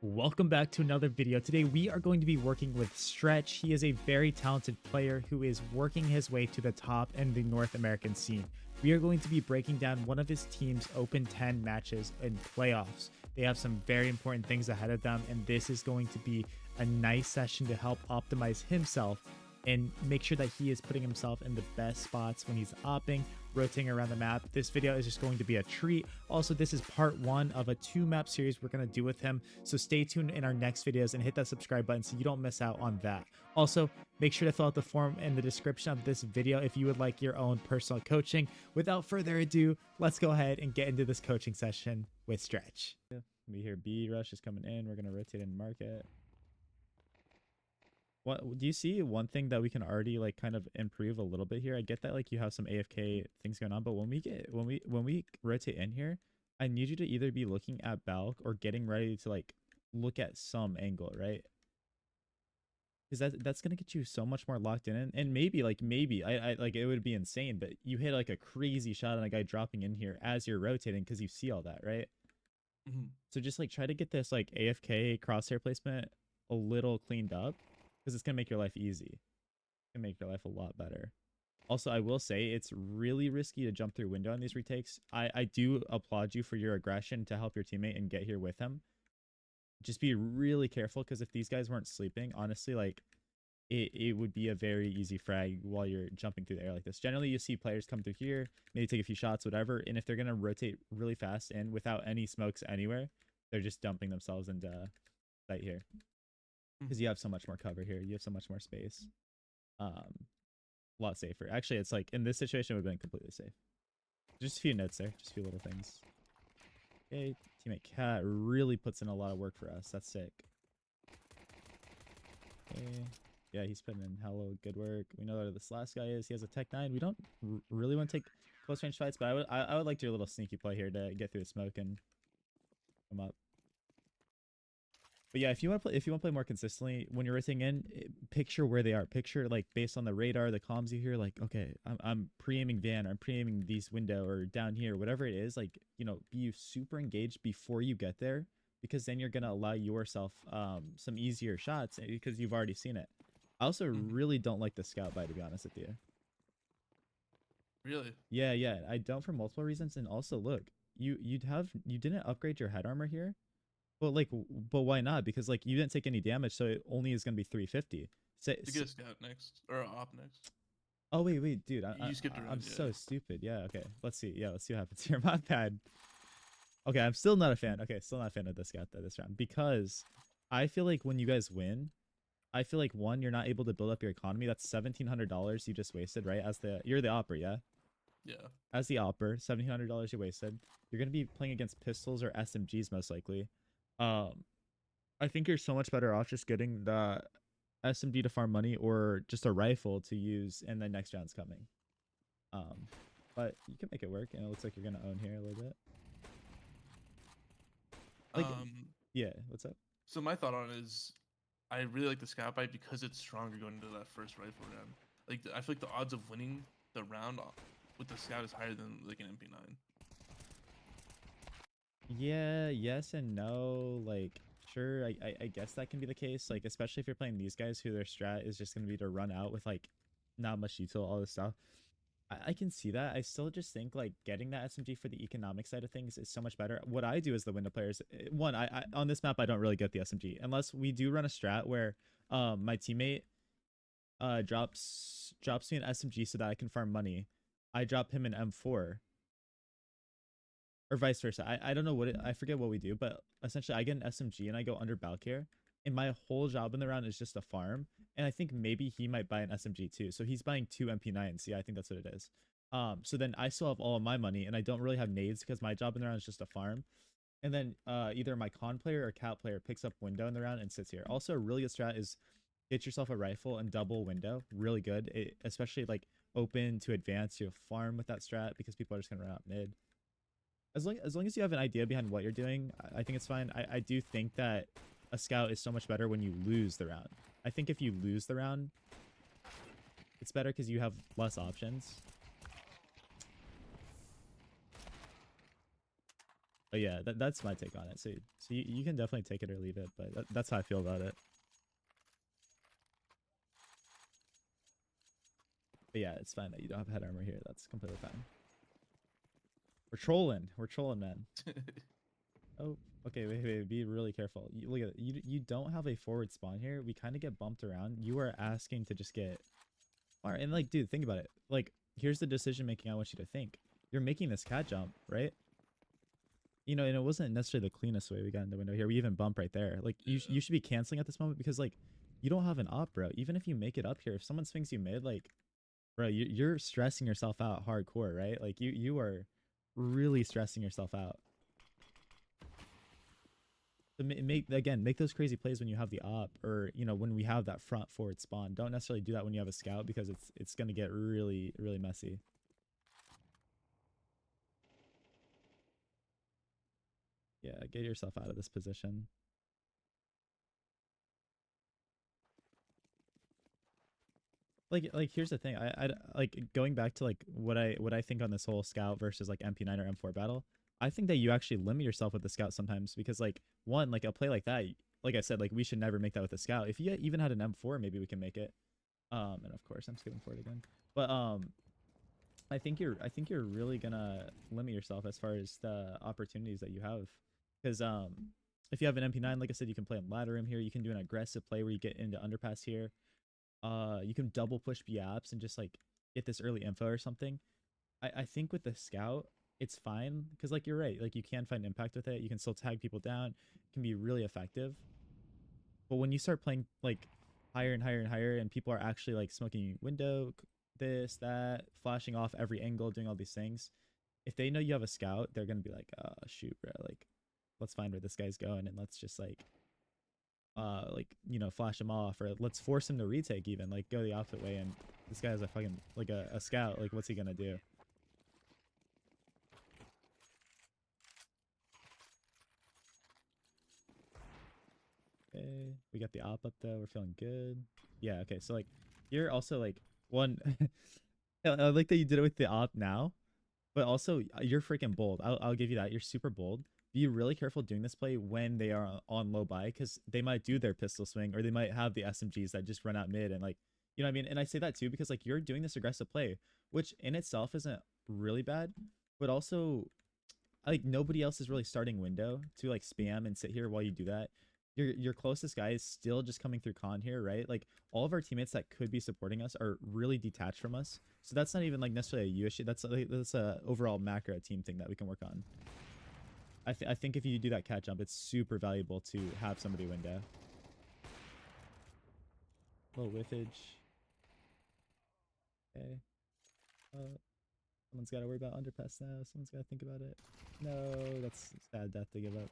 Welcome back to another video. Today we are going to be working with Stretch. He is a very talented player who is working his way to the top in the North American scene. We are going to be breaking down one of his team's Open 10 matches and playoffs. They have some very important things ahead of them, and this is going to be a nice session to help optimize himself and make sure that he is putting himself in the best spots when he's opping, rotating around the map. This video is just going to be a treat. Also, this is part one of a 2-map series we're going to do with him, so stay tuned in our next videos and hit that subscribe button so you don't miss out on that. Also, make sure to fill out the form in the description of this video if you would like your own personal coaching. Without further ado, let's go ahead and get into this coaching session with Stretch. We hear B rush is coming in. We're going to rotate and mark it. What do you see? One thing that we can already like kind of improve a little bit here. I get that like you have some AFK things going on, but when we rotate in here, I need you to either be looking at Balk or getting ready to like look at some angle, right? Because that's gonna get you so much more locked in, and maybe I like it would be insane, but you hit like a crazy shot on a guy dropping in here as you're rotating because you see all that, right? So just like try to get this like AFK crosshair placement a little cleaned up, because it's gonna make your life easy. It's gonna make your life a lot better. Also, I will say it's really risky to jump through window on these retakes. I do applaud you for your aggression to help your teammate and get here with him. Just be really careful, because if these guys weren't sleeping, honestly, like it would be a very easy frag while you're jumping through the air like this. Generally, you see players come through here, maybe take a few shots, whatever, and if they're gonna rotate really fast and without any smokes anywhere, they're just dumping themselves into right here. Because you have so much more cover here, you have so much more space. A lot safer. Actually, it's like in this situation, it would have been completely safe. Just a few notes there, just a few little things. Okay, teammate Cat really puts in a lot of work for us. That's sick. Okay. Yeah, he's putting in hella good work. We know that this last guy is. He has a Tech 9. We don't really want to take close range fights, but I would like to do a little sneaky play here to get through the smoke and come up. But yeah, if you want to play more consistently when you're rotating in, picture where they are. Picture like based on the radar, the comms you hear, like, okay, I'm pre-aiming van, or I'm pre-aiming these window, or down here, whatever it is. Like, you know, be super engaged before you get there, because then you're gonna allow yourself some easier shots because you've already seen it. I also really don't like the scout buy, to be honest with you. Really? Yeah, I don't, for multiple reasons. And also, look, you didn't upgrade your head armor here. But why not? Because like you didn't take any damage, so it only is gonna be 350. To get a scout next or a op next. Oh wait, dude, You skipped around. I'm Yeah. so stupid. Yeah, okay. Let's see. Yeah, let's see what happens here. My bad. Okay, I'm still not a fan. Okay, still not a fan of this scout this round, because I feel like when you guys win, I feel like one, you're not able to build up your economy. That's $1,700 you just wasted, right? You're the opper, yeah. Yeah. As the opper, $1,700 you wasted. You're gonna be playing against pistols or SMGs most likely. I think you're so much better off just getting the SMG to farm money, or just a rifle to use in the next round's coming. But you can make it work, and it looks like you're gonna own here a little bit. Like, yeah, what's up? So my thought on it is, I really like the scout bite because it's stronger going into that first rifle round. Like I feel like the odds of winning the round with the scout is higher than like an MP9. Yeah, yes and no. Like, sure, I guess that can be the case. Like, especially if you're playing these guys who their strat is just gonna be to run out with like not much util, all this stuff. I can see that. I still just think like getting that SMG for the economic side of things is so much better. What I do as the window players, one, I on this map I don't really get the SMG unless we do run a strat where my teammate drops me an SMG so that I can farm money. I drop him an M4, or vice versa. I don't know I forget what we do, but essentially I get an SMG and I go under Balcare, and my whole job in the round is just a farm. And I think maybe he might buy an SMG too, so he's buying 2 MP9s. Yeah, I think that's what it is. So then I still have all of my money, and I don't really have nades because my job in the round is just a farm. And then either my con player or cat player picks up window in the round and sits here. Also, a really good strat is get yourself a rifle and double window. Really good, especially like open to advance. You farm with that strat because people are just gonna run out mid. As long as you have an idea behind what you're doing, I think it's fine. I do think that a scout is so much better when you lose the round. I think if you lose the round, it's better because you have less options. But yeah, that's my take on it. So you can definitely take it or leave it, but that's how I feel about it. But yeah, it's fine that you don't have head armor here. That's completely fine. We're trolling. We're trolling, man. Oh, okay. Wait. Be really careful. Look at it. You don't have a forward spawn here. We kind of get bumped around. You are asking to just get. All right, and like, dude, think about it. Like, here's the decision making I want you to think. You're making this cat jump, right? You know, and it wasn't necessarily the cleanest way we got in the window here. We even bump right there. Like, you should be canceling at this moment because like, you don't have an op, bro. Even if you make it up here, if someone swings you mid, like, bro, you're stressing yourself out hardcore, right? Like, you are really stressing yourself out. So make those crazy plays when you have the op, or you know, when we have that front forward spawn. Don't necessarily do that when you have a scout because it's gonna get really messy. Yeah, get yourself out of this position. Like here's the thing. I like going back to like what I think on this whole scout versus like MP9 or M4 battle. I think that you actually limit yourself with the scout sometimes because like one, like a play like that, like I said, like we should never make that with a scout. If you even had an M4, maybe we can make it. And of course I'm skipping forward again. But I think you're really gonna limit yourself as far as the opportunities that you have. Because if you have an MP9, like I said, you can play on ladder room here. You can do an aggressive play where you get into underpass here. You can double push B apps and just like get this early info or something. I think with the scout, it's fine because like you're right, like you can find impact with it. You can still tag people down. It can be really effective. But when you start playing like higher and higher and higher, and people are actually like smoking window, this, that, flashing off every angle, doing all these things, if they know you have a scout, they're gonna be like, oh shoot, bro, like let's find where this guy's going and let's just like you know, flash him off, or let's force him to retake, even like go the opposite way, and this guy has a fucking like a scout, like what's he gonna do? Okay, we got the op up though, we're feeling good. Yeah, okay, so like you're also like one. I like that you did it with the op now, but also you're freaking bold. I'll give you that. You're super bold. Be really careful doing this play when they are on low buy, because they might do their pistol swing, or they might have the SMGs that just run out mid, and like, you know what I mean? And I say that too because like you're doing this aggressive play, which in itself isn't really bad, but also like nobody else is really starting window to like spam and sit here while you do that. Your closest guy is still just coming through con here, right? Like all of our teammates that could be supporting us are really detached from us. So that's not even like necessarily a you issue. That's a overall macro team thing that we can work on. I think if you do that cat jump, it's super valuable to have somebody window. Low whiffage. Okay. Someone's got to worry about underpass now. Someone's got to think about it. No, that's sad death to give up.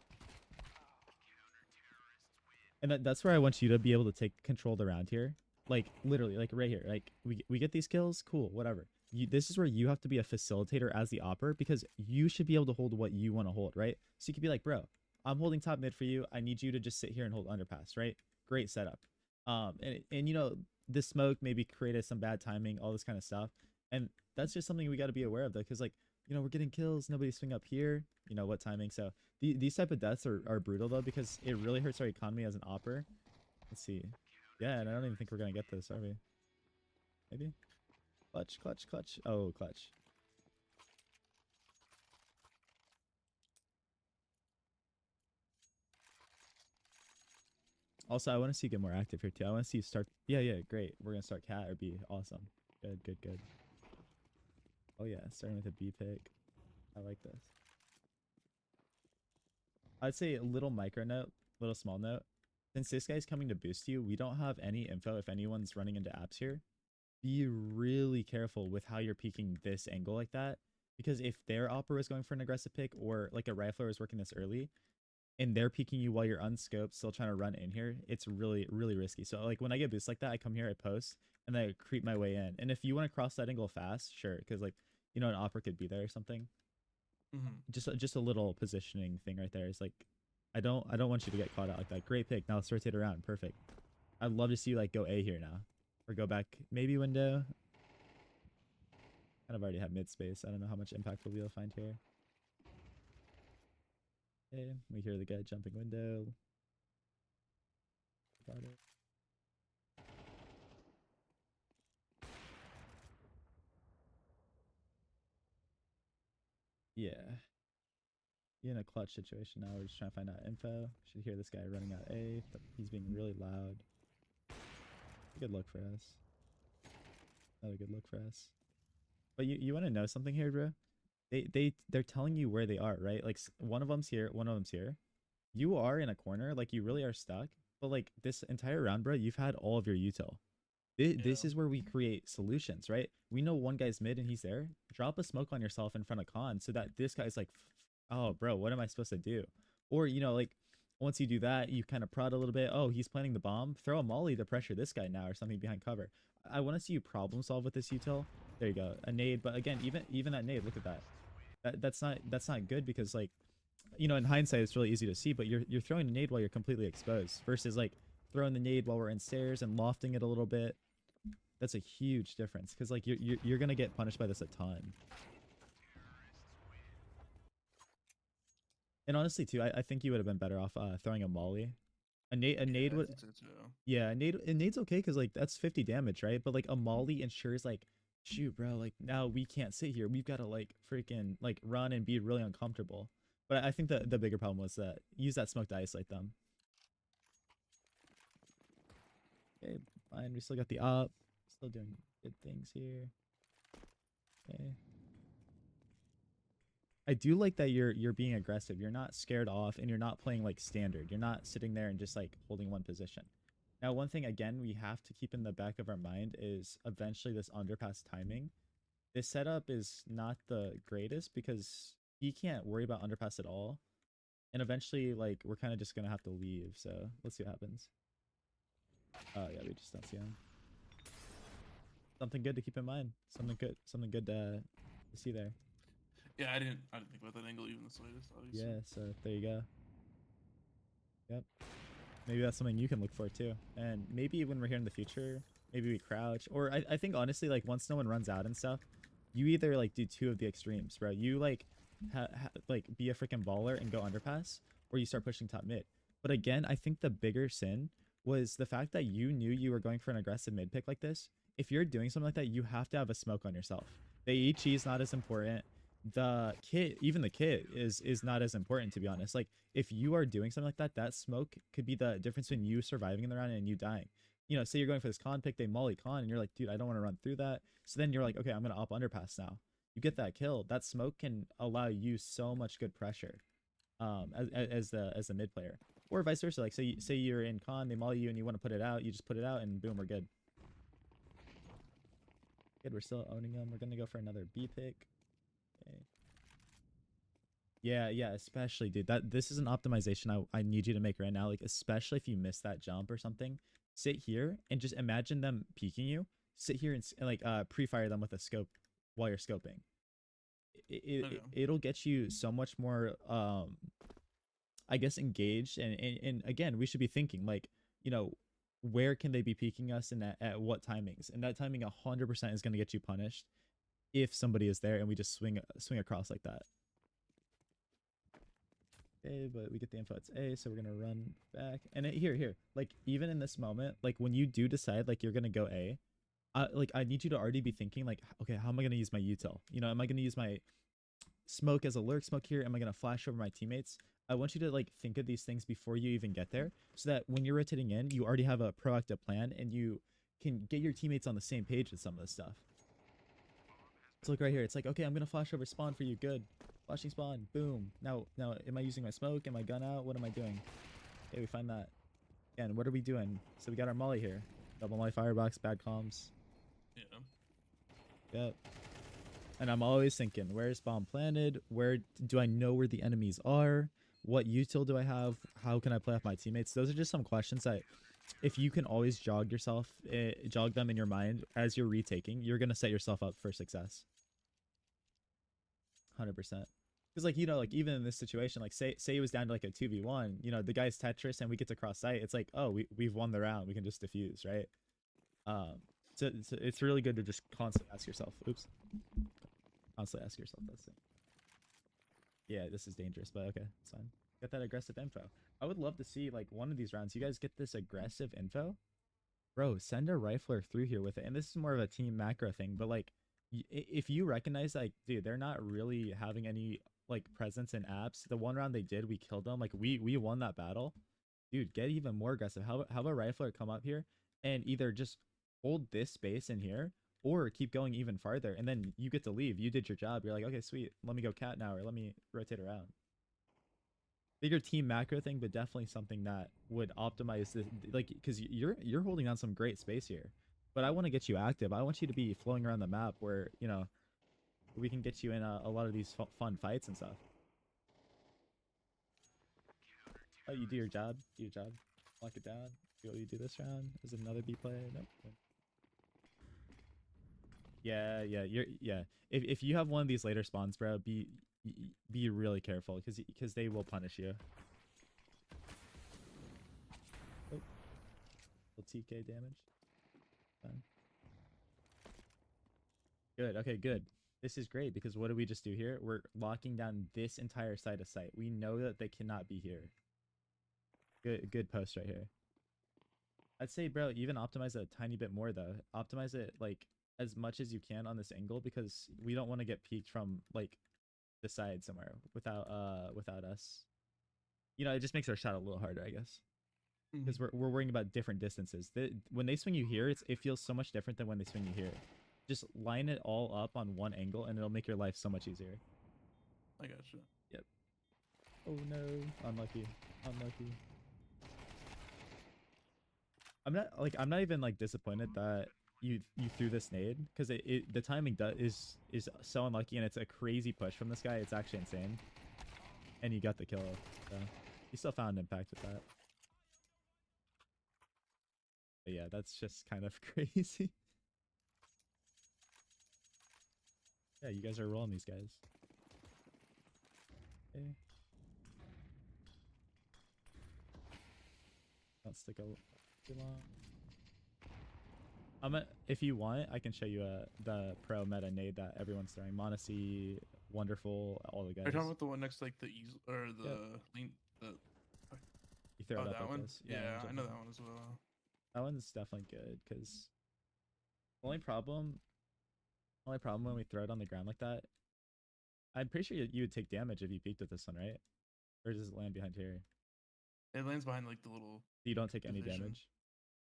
And that's where I want you to be able to take control around here. Like literally, like right here. Like we get these kills, cool, whatever. This is where you have to be a facilitator as the opper, because you should be able to hold what you want to hold, right? So you could be like, bro, I'm holding top mid for you. I need you to just sit here and hold underpass, right? Great setup. And you know, the smoke maybe created some bad timing, all this kind of stuff. And that's just something we got to be aware of though, because like, you know, we're getting kills, nobody's swing up here, you know, what timing. So these type of deaths are brutal though, because it really hurts our economy as an opper. Let's see. Yeah, and I don't even think we're gonna get this, are we? Maybe. Clutch, clutch, clutch. Oh, clutch. Also, I want to see you get more active here too. I want to see you start. Yeah, yeah, great. We're gonna start cat or B. Awesome. Good, good, good. Oh yeah, starting with a B pick. I like this. I'd say a little micro note, little small note. Since this guy's coming to boost you, we don't have any info if anyone's running into apps here. Be really careful with how you're peeking this angle like that, because if their opera is going for an aggressive pick, or like a rifler is working this early and they're peeking you while you're unscoped, still trying to run in here, it's really risky. So like when I get boosts like that, I come here, I post, and then I creep my way in. And if you want to cross that angle fast, sure, because like, you know, an opera could be there or something. Just a little positioning thing right there is like, I don't want you to get caught out like that. Great pick. Now let's rotate around. Perfect. I'd love to see you like go A here now, or go back maybe window. Kind of already have mid space. I don't know how much impact we'll be able to find here. Okay, we hear the guy jumping window. Got it. Yeah. You're in a clutch situation now. We're just trying to find out info. Should hear this guy running out A, but he's being really loud. A good look for us. Not a good look for us. But you want to know something here, bro? They're telling you where they are, right? Like one of them's here, one of them's here. You are in a corner, like you really are stuck. But like this entire round, bro, you've had all of your util. This Yeah. is where we create solutions, right? We know one guy's mid and he's there. Drop a smoke on yourself in front of Khan so that this guy's like, oh, bro, what am I supposed to do? Or, like once you do that, you kind of prod a little bit. Oh, he's planting the bomb. Throw a molly to pressure this guy now or something behind cover. I want to see you problem solve with this util. There you go. A nade. But again, even that nade, look at that. That's not good because like, in hindsight, it's really easy to see, but you're throwing a nade while you're completely exposed versus like throwing the nade while we're in stairs and lofting it a little bit. That's a huge difference because like you're gonna get punished by this a ton. And honestly, too, I think you would have been better off throwing a molly. A nade Yeah, I would, think so too. yeah, a nade's okay because like that's 50 damage, right? But like a molly ensures like, shoot, bro, like now we can't sit here. We've got to like freaking like run and be really uncomfortable. But I think the bigger problem was that use that smoke to isolate them. Okay, fine. We still got the up. Still doing good things here. Okay. I do like that you're being aggressive. You're not scared off and you're not playing like standard. You're not sitting there and just like holding one position. Now, one thing again we have to keep in the back of our mind is eventually this underpass timing. This setup is not the greatest because he can't worry about underpass at all. And eventually like we're kind of just gonna have to leave. So let's see what happens. Oh yeah, we just don't see him. Something good to keep in mind. Something good to see there. Yeah, I didn't think about that angle even the slightest, obviously. Yeah, so there you go. Yep. Maybe that's something you can look for too. And maybe when we're here in the future, maybe we crouch. Or I think honestly, like once no one runs out and stuff, you either like do two of the extremes, bro. You like like be a freaking baller and go underpass, or you start pushing top mid. But again, I think the bigger sin was the fact that you knew you were going for an aggressive mid pick like this. If you're doing something like that, you have to have a smoke on yourself. The HE is not as important. The kit, even the kit, is not as important to be honest. Like if you are doing something like that, that smoke could be the difference between you surviving in the round and you dying. Say you're going for this con pick, they molly con, and you're like, dude, I don't want to run through that. So then you're like, okay, I'm gonna op underpass now. You get that kill. That smoke can allow you so much good pressure, as the mid player, or vice versa. Like say you're in con, they molly you, and you want to put it out, you just put it out, and boom, we're good. Good, we're still owning them. We're gonna go for another B pick. Okay. Yeah, especially, dude. This is an optimization I need you to make right now. Like, especially if you miss that jump or something, sit here and just imagine them peeking you. Sit here and like pre-fire them with a scope while you're scoping. Okay. It'll get you so much more I guess engaged and again, we should be thinking like, where can they be peeking us and at what timings? And that timing 100% is going to get you punished if somebody is there and we just swing across like that. A, but we get the info it's A, so we're gonna run back. And here, like even in this moment, like when you do decide like you're gonna go A, I need you to already be thinking like, okay, how am I gonna use my util? Am I gonna use my smoke as a lurk smoke here? Am I gonna flash over my teammates? I want you to like think of these things before you even get there, so that when you're rotating in, you already have a proactive plan and you can get your teammates on the same page with some of this stuff. So look right here. It's like, okay, I'm gonna flash over spawn for you. Good. Flashing spawn. Boom. Now, am I using my smoke? Am I gun out? What am I doing? Okay, we find that. And what are we doing? So we got our molly here. Double molly firebox, bad comms. Yeah. Yep. And I'm always thinking, where's bomb planted? Where do I know where the enemies are? What util do I have? How can I play off my teammates? Those are just some questions that if you can always jog them in your mind as you're retaking, you're going to set yourself up for success. 100%. Because like like even in this situation, like say it was down to like a 2v1, the guy's Tetris and we get to cross site, it's like, oh, we've won the round, we can just defuse, right? So it's really good to just constantly ask yourself, constantly ask yourself this thing. Yeah, this is dangerous, but okay, it's fine. Get that aggressive info. I would love to see like one of these rounds you guys get this aggressive info. Bro, send a rifler through here with it. And this is more of a team macro thing, but like if you recognize like dude, they're not really having any like presence in apps. The one round they did, we killed them. Like we won that battle. Dude, get even more aggressive. How about rifler come up here and either just hold this space in here or keep going even farther and then you get to leave. You did your job. You're like, okay, sweet. Let me go cat now or let me rotate around. Bigger team macro thing, but definitely something that would optimize this, like, because you're holding on some great space here. But I want to get you active. I want you to be flowing around the map where we can get you in a lot of these fun fights and stuff. Oh, you do your job. Do your job. Lock it down. You do this round. Is it another B play? Nope. Yeah, yeah. If you have one of these later spawns, bro, be really careful because they will punish you. Oh, TK damage. Fine. Good. Okay, good. This is great because what do we just do here? We're locking down this entire side of sight. We know that they cannot be here. Good post right here. I'd say, bro, even optimize it a tiny bit more though. Optimize it like as much as you can on this angle because we don't want to get peeked from like the side somewhere without us. It just makes our shot a little harder, I guess. Because we're worrying about different distances. When they swing you here, it feels so much different than when they swing you here. Just line it all up on one angle, and it'll make your life so much easier. I gotcha. Yep. Oh no, unlucky. I'm not even like disappointed that you threw this nade because the timing is so unlucky and it's a crazy push from this guy. It's actually insane, and you got the kill. So you still found impact with that. But yeah, that's just kind of crazy. Yeah, you guys are rolling these guys. Okay. Don't stick out too long. If you want, I can show you the pro meta nade that everyone's throwing. Monacy, Wonderful, all the guys. Are you talking about the one next to like the easel or the lean? You throw it up that like one? this. Yeah, I know that one as well. That one's definitely good because only problem when we throw it on the ground like that, I'm pretty sure you would take damage if you peeked with this one, right? Or does it land behind here? It lands behind like the little. You don't take any division. damage.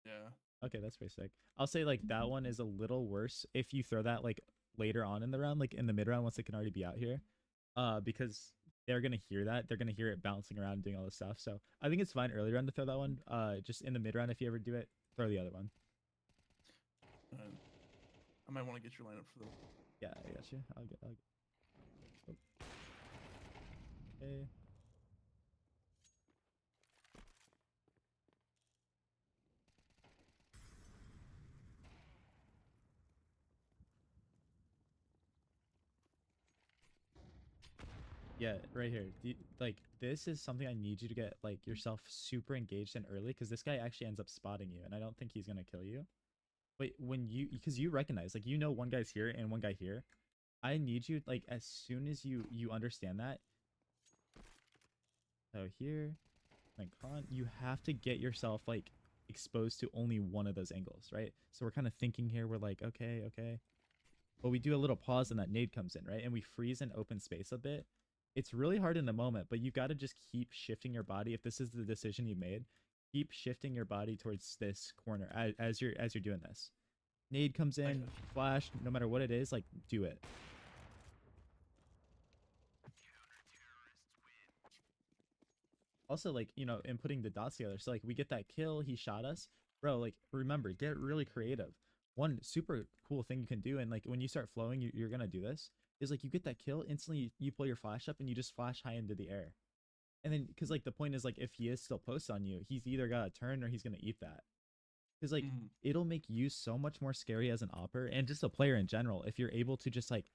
Yeah. Okay, that's pretty sick. I'll say like that one is a little worse if you throw that like later on in the round, like in the mid round once they can already be out here, because they're gonna hear that. They're gonna hear it bouncing around and doing all this stuff. So I think it's fine early round to throw that one. Just in the mid round if you ever do it, throw the other one. I might want to get your lineup for those. Yeah, I got you. I'll get. Oh. Okay. Yeah, right here. Like this is something I need you to get like yourself super engaged in early because this guy actually ends up spotting you, and I don't think he's gonna kill you. But when because you recognize like one guy's here and one guy here, I need you like as soon as you understand that. So here, like you have to get yourself like exposed to only one of those angles, right? So we're kind of thinking here. We're like, okay, but we do a little pause and that nade comes in, right? And we freeze in open space a bit. It's really hard in the moment, but you got to just keep shifting your body. If this is the decision you made, keep shifting your body towards this corner as you're doing this. Nade comes in, flash, no matter what it is, like do it. Also, like, inputting the dots together. So like we get that kill, he shot us. Bro, like remember, get really creative. One super cool thing you can do, and like when you start flowing, you're gonna do this, is like you get that kill, instantly you pull your flash up and you just flash high into the air. And then because like the point is like if he is still posted on you, he's either got a turn or he's gonna eat that. Because like it'll make you so much more scary as an opper and just a player in general if you're able to just like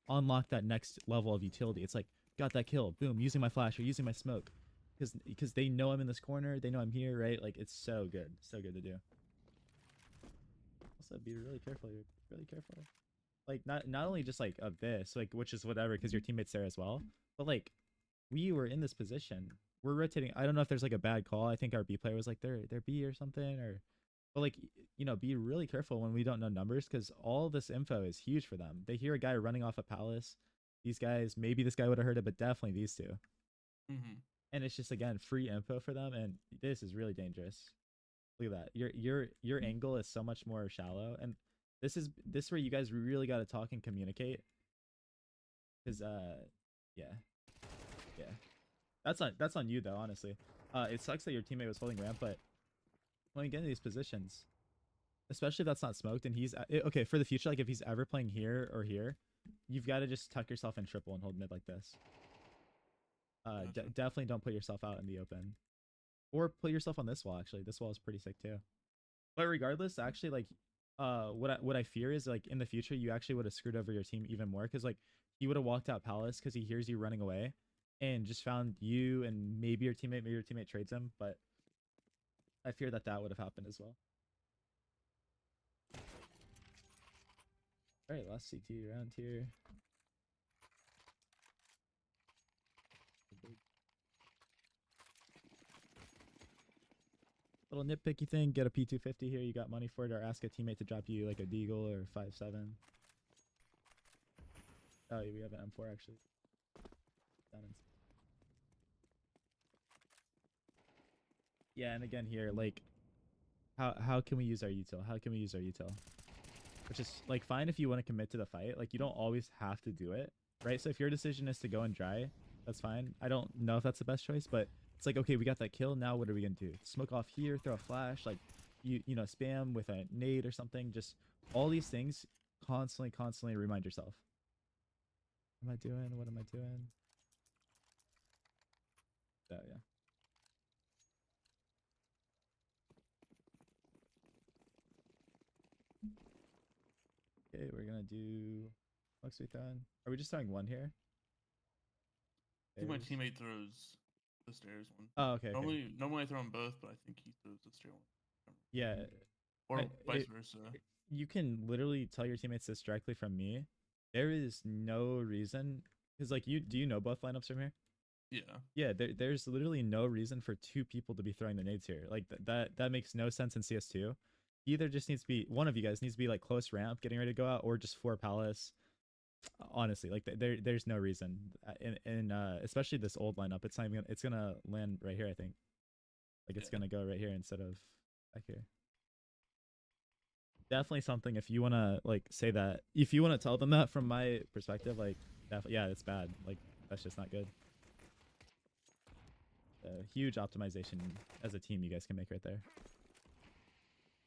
unlock that next level of utility. It's like got that kill, boom, using my flash or using my smoke. Because they know I'm in this corner, they know I'm here, right? Like it's so good to do. Also, be really careful. You're really careful. Like not only just like of this, like which is whatever, because your teammates there as well. But like we were in this position. we're rotating. I don't know if there's like a bad call. I think our B player was like they're B or something, or but like be really careful when we don't know numbers because all this info is huge for them. They hear a guy running off a palace. These guys, maybe this guy would have heard it, but definitely these two. Mm-hmm. And it's just again free info for them, and this is really dangerous. Look at that. Your angle is so much more shallow, and this where you guys really got to talk and communicate. Because yeah, yeah, that's on you though. Honestly, it sucks that your teammate was holding ramp, but when you get into these positions, especially if that's not smoked, and he's okay for the future. Like if he's ever playing here or here, you've got to just tuck yourself in triple and hold mid like this. Gotcha. Definitely don't put yourself out in the open, or put yourself on this wall. Actually, this wall is pretty sick too. But regardless, actually, like, what I fear is like in the future you actually would have screwed over your team even more because like he would have walked out Palace because he hears you running away, and just found you and maybe your teammate trades him. But I fear that that would have happened as well. All right, last CT round here. Little nitpicky thing, get a P250 here. You got money for it, or ask a teammate to drop you like a Deagle or 5.7. Oh, yeah, we have an M4 actually. Down in... Yeah, and again here, like, how can we use our util? How can we use our util? Which is like fine if you want to commit to the fight. Like you don't always have to do it, right? So if your decision is to go and dry, that's fine. I don't know if that's the best choice, but it's like okay, we got that kill. Now what are we gonna do? Smoke off here, throw a flash, like spam with a nade or something. Just all these things, constantly remind yourself. What am I doing? What am I doing? Oh yeah. Okay, we're gonna do. What's we throwing? Are we just throwing one here? I think my There's... teammate throws the stairs one. Oh, okay, okay. Normally I throw them both, but I think he throws the stair one. Yeah, Or vice it, versa. you can literally tell your teammates this directly from me. There is no reason because like do you know both lineups from here? Yeah. Yeah, there's literally no reason for two people to be throwing the nades here. Like that makes no sense in CS2. Either just needs to be one of you guys needs to be like close ramp, getting ready to go out, or just for Palace. Honestly, like there's no reason. In especially this old lineup, it's not even it's gonna land right here. I think like it's gonna go right here instead of back here. Definitely something if you want to like say that if you want to tell them that from my perspective, like definitely yeah, it's bad. Like that's just not good. Huge optimization as a team you guys can make right there.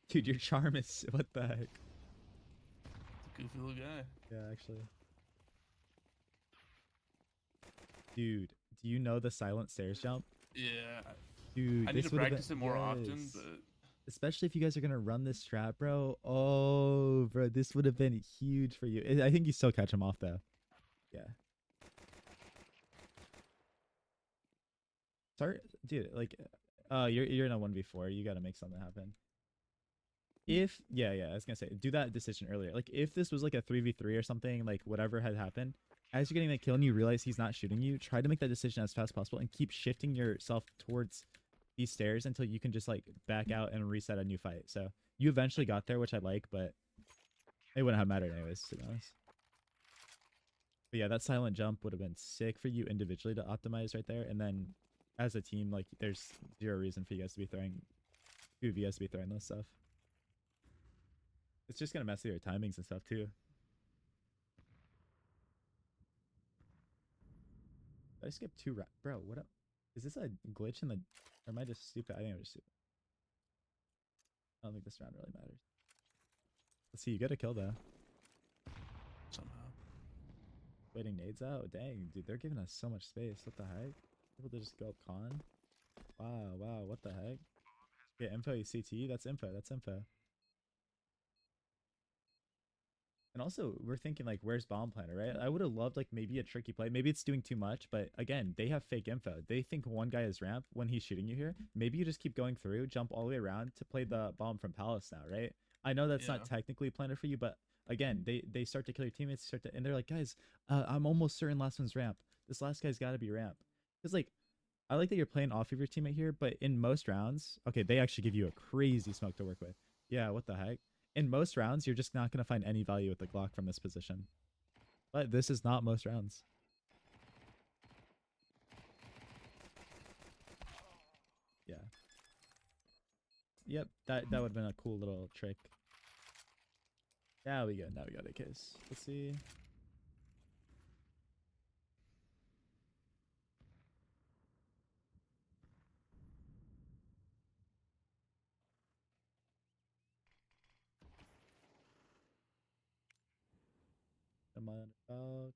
Dude, your charm is what the heck? It's a goofy little guy. Yeah, actually. Dude, do you know the silent stairs jump? Yeah. Dude, I need to would have practice been it more often, but especially if you guys are gonna run this strat, bro. Oh, bro, this would have been huge for you. I think you still catch him off though. Yeah. Sorry, dude. Like, you're in a 1v4. You gotta make something happen. If yeah, I was gonna say do that decision earlier. Like if this was like a 3v3 or something, like whatever had happened, as you're getting that kill and you realize he's not shooting you, try to make that decision as fast as possible and keep shifting yourself towards these stairs until you can just like back out and reset a new fight. So you eventually got there, which I like, but it wouldn't have mattered anyways, to be honest. But yeah, that silent jump would have been sick for you individually to optimize right there. And then as a team, like there's zero reason for you guys to be throwing 2vs to be throwing this stuff. It's just gonna mess with your timings and stuff too. Did I skip two bro, what up? Is this a glitch in the or am I just stupid? I think I'm just stupid. I don't think this round really matters. Let's see, you get a kill though. somehow. Waiting nades out. Dang, dude, they're giving us so much space. What the heck? People to just go up con. Wow, what the heck? Yeah, info CT. That's info. That's info. And also, we're thinking like, where's bomb planner, right? I would have loved like maybe a tricky play. Maybe it's doing too much, but again, they have fake info. They think one guy is ramp when he's shooting you here. Maybe you just keep going through, jump all the way around to play the bomb from Palace now, right? I know that's not Yeah. technically planner for you, but again, they start to kill your teammates, and they're like, guys, I'm almost certain last one's ramp. This last guy's got to be ramp, because like I like that you're playing off of your teammate here, but in most rounds, okay, they actually give you a crazy smoke to work with. Yeah, what the heck? In most rounds, you're just not gonna find any value with the Glock from this position. But this is not most rounds. Yeah. Yep, that would have been a cool little trick. Now we go. Now we got a case. Let's see. Am I about?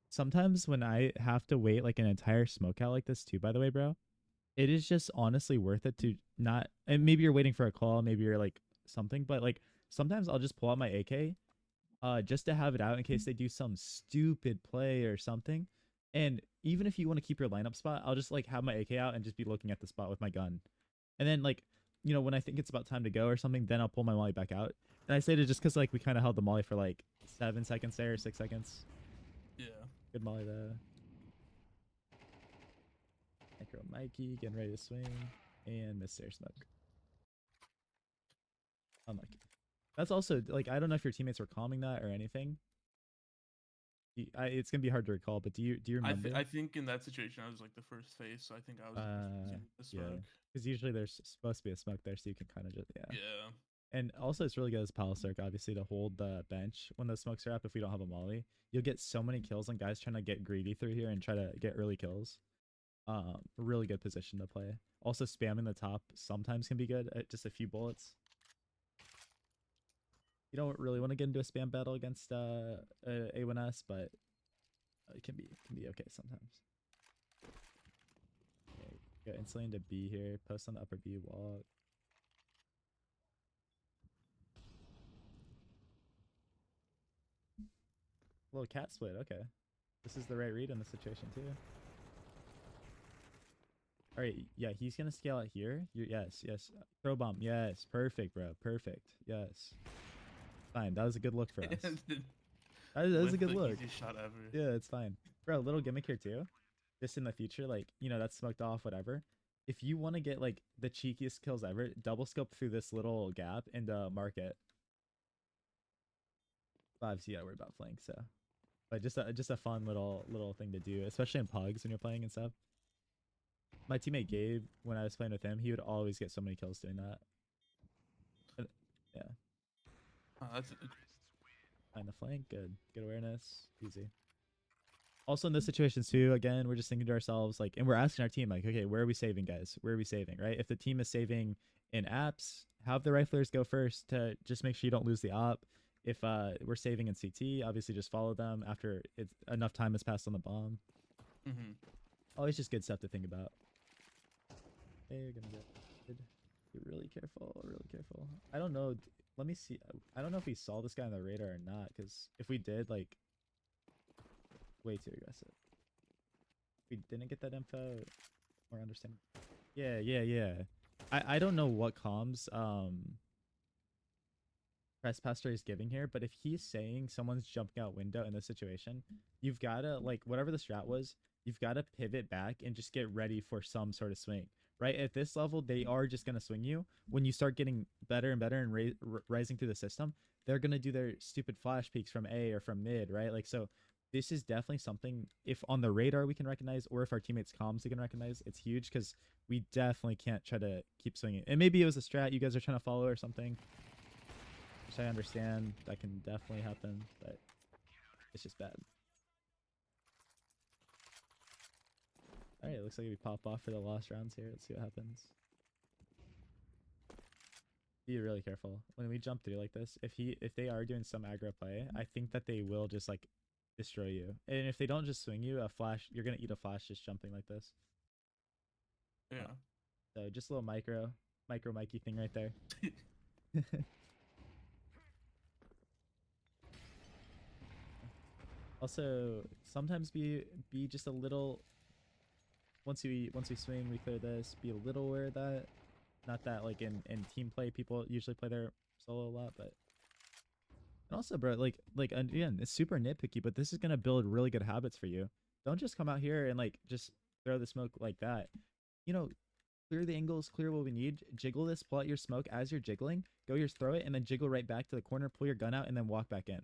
Sometimes when I have to wait like an entire smoke out like this too, by the way, bro, it is just honestly worth it to not, and maybe you're waiting for a call, maybe you're like something, but like sometimes I'll just pull out my AK just to have it out in case they do some stupid play or something. And even if you want to keep your lineup spot, I'll just like have my AK out and just be looking at the spot with my gun. And then like, you know, when I think it's about time to go or something, then I'll pull my molly back out. And I say it just because like we kind of held the molly for like 7 seconds there, 6 seconds. Yeah. Good molly there. Micro Mikey getting ready to swing and miss air smoke. Unlucky. That's also like I don't know if your teammates were calming that or anything. It's gonna be hard to recall, but do you remember? I think in that situation I was like the first face, so I think I was the Yeah, smoke. because usually there's supposed to be a smoke there, so you can kind of just Yeah. And also, it's really good as Palo Circ, obviously, to hold the bench when the smokes are up. If we don't have a molly, you'll get so many kills on guys trying to get greedy through here and try to get early kills. Really good position to play. Also, spamming the top sometimes can be good at just a few bullets. You don't really want to get into a spam battle against A1S, but it can be okay sometimes. Okay, go instantly into B here. Post on the upper B wall. Little cat split. Okay, this is the right read in the situation too. All right, yeah, he's gonna scale out here. Yes. Throw bomb. Yes, perfect, bro. Perfect. Yes. Fine. That was a good look for us. That was a good look. Easiest shot ever. Yeah, it's fine, bro. Little gimmick here too. Just in the future, like you know, that's smoked off, whatever. If you want to get like the cheekiest kills ever, double scope through this little gap and mark it. Obviously, you gotta worry about flank, so. But just a fun little thing to do, especially in pugs when you're playing and stuff. My teammate Gabe, when I was playing with him, he would always get so many kills doing that. Yeah. That's Find the flank. Good awareness. Easy. Also in those situations too, again, we're just thinking to ourselves like, and we're asking our team like, okay, where are we saving, guys? Where are we saving, right? If the team is saving in apps, have the riflers go first to just make sure you don't lose the op. If we're saving in CT, obviously just follow them after it's enough time has passed on the bomb. Always just good stuff to think about. Hey, you're gonna get good. Be really careful, really careful. I don't know. Let me see. I don't know if we saw this guy on the radar or not, because if we did, like, way too aggressive. If we didn't get that info or understand. Yeah. I don't know what comms Press Pastor is giving here, but if he's saying someone's jumping out window in this situation, you've gotta like whatever the strat was, you've gotta pivot back and just get ready for some sort of swing. Right at this level, they are just gonna swing you. When you start getting better and better and rising through the system, they're gonna do their stupid flash peeks from A or from mid, right? Like so, this is definitely something. If on the radar we can recognize, or if our teammates' comms we can recognize, it's huge because we definitely can't try to keep swinging. And maybe it was a strat you guys are trying to follow or something. Which I understand that can definitely happen, but it's just bad. All right, it looks like we pop off for the last rounds here. Let's see what happens. Be really careful when we jump through like this. If they are doing some aggro play, I think that they will just like destroy you. And if they don't just swing you a flash, you're gonna eat a flash just jumping like this. Yeah. So just a little micro Mikey thing right there. Also, sometimes be just a little. Once we swing, we clear this. Be a little aware of that. Not that like in team play, people usually play their solo a lot, but And also, bro, again, it's super nitpicky, but this is gonna build really good habits for you. Don't just come out here and like just throw the smoke like that. You know, clear the angles, clear what we need. Jiggle this, pull out your smoke as you're jiggling. Go here, throw it, and then jiggle right back to the corner. Pull your gun out, and then walk back in.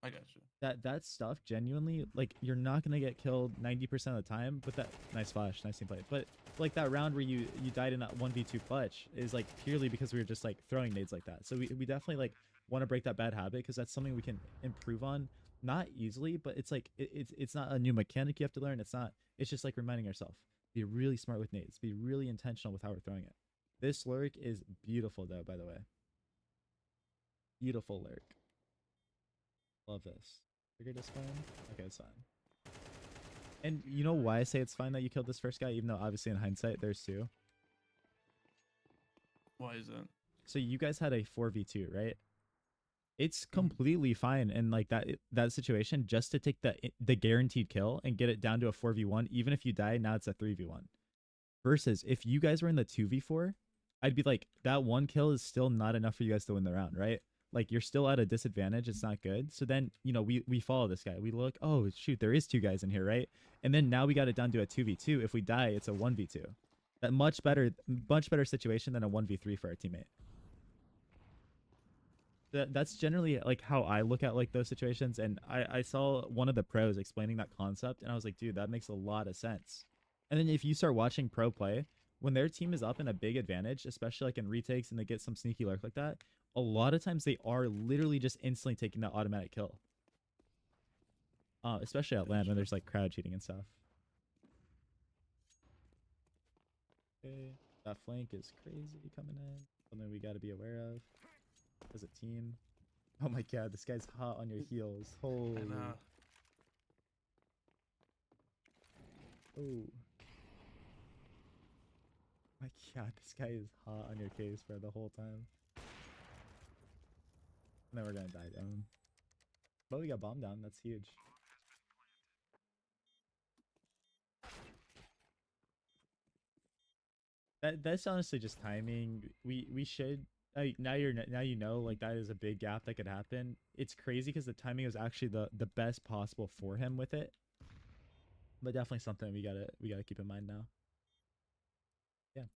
I got you. That stuff genuinely, like, you're not gonna get killed 90% of the time. But that nice flash, nice team play. But like that round where you died in that 1v2 clutch is like purely because we were just like throwing nades like that. So we definitely like want to break that bad habit because that's something we can improve on. Not easily, but it's like it's not a new mechanic you have to learn. It's just like reminding yourself. Be really smart with nades. Be really intentional with how we're throwing it. This lurk is beautiful though, by the way. Beautiful lurk. Love this. Trigger this fine? Okay, it's fine. And you know why I say it's fine that you killed this first guy, even though obviously in hindsight there's two? Why is that? So you guys had a 4v2, right? It's Mhm. completely fine in like that situation just to take the guaranteed kill and get it down to a 4v1. Even if you die, now it's a 3v1. Versus if you guys were in the 2v4, I'd be like, that one kill is still not enough for you guys to win the round, right? Like you're still at a disadvantage. It's not good. So then, we follow this guy. We look, oh shoot, there is two guys in here, right? And then now we got it down to a 2v2. If we die, it's a 1v2. That much better situation than a 1v3 for our teammate. That's generally like how I look at like those situations. And I saw one of the pros explaining that concept, and I was like, dude, that makes a lot of sense. And then if you start watching pro play, when their team is up in a big advantage, especially like in retakes and they get some sneaky lurk like that, a lot of times they are literally just instantly taking that automatic kill. Especially at land when Gotcha. there's like crowd cheating and stuff. Okay, that flank is crazy coming in. Something we got to be aware of as a team. Oh my god, this guy's hot on your heels. Holy. And Oh my god, this guy is hot on your case, bro, the whole time. And then we're gonna die down. But we got bomb down. That's huge. That's honestly just timing. We should now you know like that is a big gap that could happen. It's crazy because the timing was actually the best possible for him with it. But definitely something we gotta keep in mind now.